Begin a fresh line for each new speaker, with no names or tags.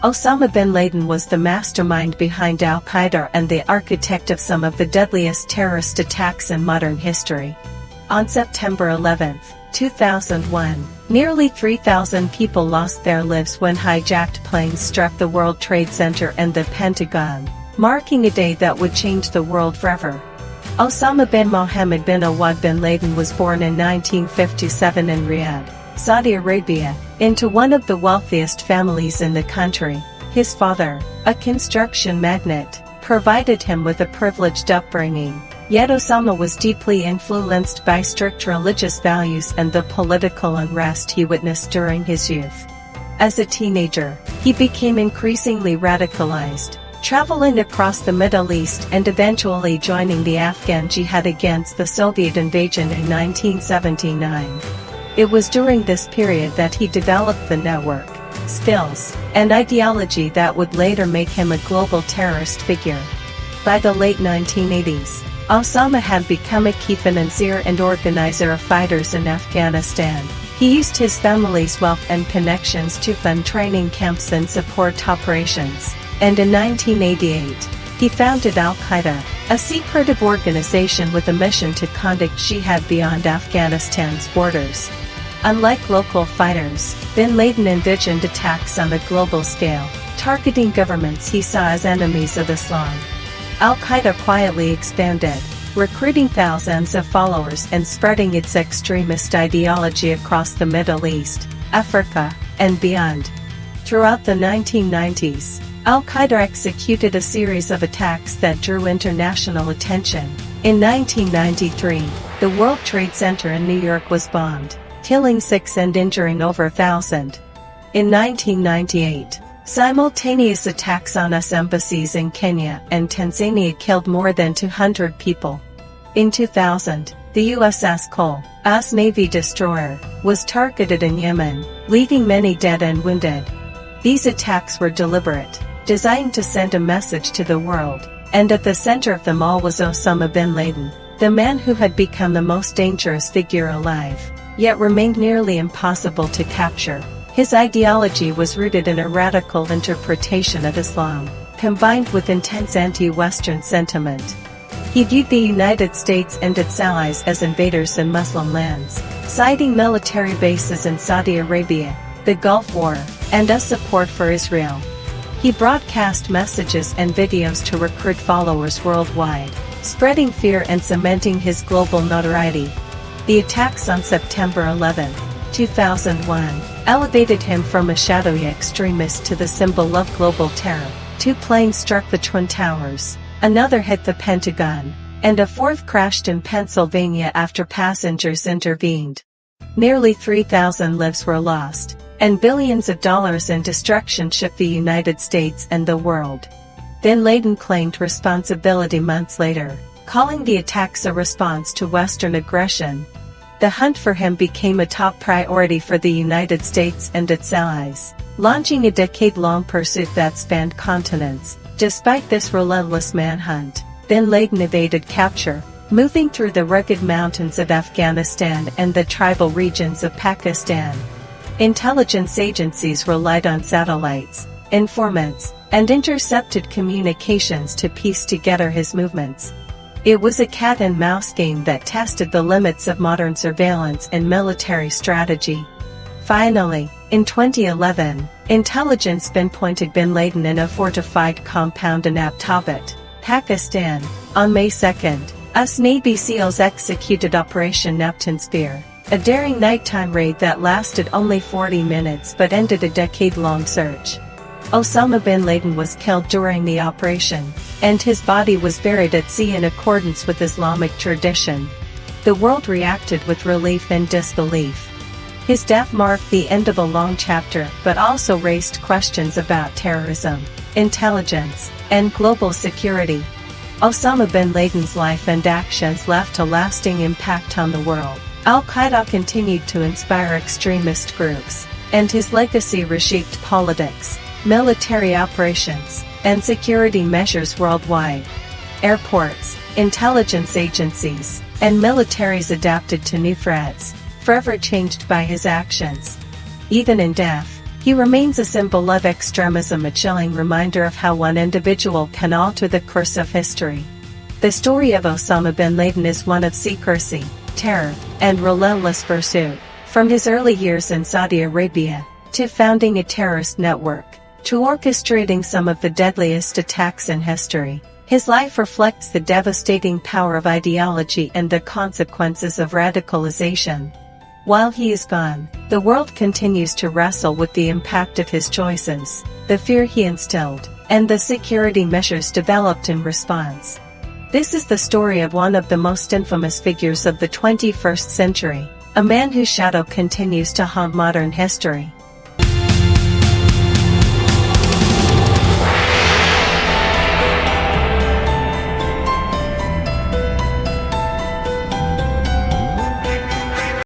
Osama bin Laden was the mastermind behind al-Qaeda and the architect of some of the deadliest terrorist attacks in modern history. On September 11, 2001, nearly 3,000 people lost their lives when hijacked planes struck the World Trade Center and the Pentagon, marking a day that would change the world forever. Osama bin Mohammed bin Awad bin Laden was born in 1957 in Riyadh, Saudi Arabia, into one of the wealthiest families in the country. His father, a construction magnate, provided him with a privileged upbringing, yet Osama was deeply influenced by strict religious values and the political unrest he witnessed during his youth. As a teenager, he became increasingly radicalized, traveling across the Middle East and eventually joining the Afghan jihad against the Soviet invasion in 1979. It was during this period that he developed the network, skills, and ideology that would later make him a global terrorist figure. By the late 1980s, Osama had become a key financier and organizer of fighters in Afghanistan. He used his family's wealth and connections to fund training camps and support operations, and in 1988, he founded al-Qaeda, a secretive organization with a mission to conduct jihad beyond Afghanistan's borders. Unlike local fighters, bin Laden envisioned attacks on a global scale, targeting governments he saw as enemies of Islam. Al-Qaeda quietly expanded, recruiting thousands of followers and spreading its extremist ideology across the Middle East, Africa, and beyond. Throughout the 1990s, al-Qaeda executed a series of attacks that drew international attention. In 1993, the World Trade Center in New York was bombed, killing 6 and injuring over 1,000. In 1998, simultaneous attacks on US embassies in Kenya and Tanzania killed more than 200 people. In 2000, the USS Cole, US Navy destroyer, was targeted in Yemen, leaving many dead and wounded. These attacks were deliberate, designed to send a message to the world, and at the center of them all was Osama bin Laden, the man who had become the most dangerous figure alive, yet remained nearly impossible to capture. His ideology was rooted in a radical interpretation of Islam, combined with intense anti-Western sentiment. He viewed the United States and its allies as invaders in Muslim lands, citing military bases in Saudi Arabia, the Gulf War, and a support for Israel. He broadcast messages and videos to recruit followers worldwide, spreading fear and cementing his global notoriety. The attacks on September 11, 2001, elevated him from a shadowy extremist to the symbol of global terror. 2 planes struck the Twin Towers, another hit the Pentagon, and a 4th crashed in Pennsylvania after passengers intervened. Nearly 3,000 lives were lost, and billions of dollars in destruction shook the United States and the world. Bin Laden claimed responsibility months later, calling the attacks a response to Western aggression. The hunt for him became a top priority for the United States and its allies, launching a decade-long pursuit that spanned continents. Despite this relentless manhunt, bin Laden evaded capture, moving through the rugged mountains of Afghanistan and the tribal regions of Pakistan. Intelligence agencies relied on satellites, informants, and intercepted communications to piece together his movements. It was a cat-and-mouse game that tested the limits of modern surveillance and military strategy. Finally, in 2011, intelligence pinpointed bin Laden in a fortified compound in Abbottabad, Pakistan. On May 2, US Navy SEALs executed Operation Neptune Spear, a daring nighttime raid that lasted only 40 minutes but ended a decade-long search. Osama bin Laden was killed during the operation, and his body was buried at sea in accordance with Islamic tradition. The world reacted with relief and disbelief. His death marked the end of a long chapter but also raised questions about terrorism, intelligence, and global security. Osama bin Laden's life and actions left a lasting impact on the world. Al-Qaeda continued to inspire extremist groups, and his legacy reshaped politics, military operations, and security measures worldwide. Airports, intelligence agencies, and militaries adapted to new threats, forever changed by his actions. Even in death, He remains a symbol of extremism, a chilling reminder of how one individual can alter the course of history. The story of Osama bin Laden is one of secrecy, terror, and relentless pursuit. From his early years in Saudi Arabia, to founding a terrorist network, to orchestrating some of the deadliest attacks in history, his life reflects the devastating power of ideology and the consequences of radicalization. While he is gone, the world continues to wrestle with the impact of his choices, the fear he instilled, and the security measures developed in response. This is the story of one of the most infamous figures of the 21st century, a man whose shadow continues to haunt modern history.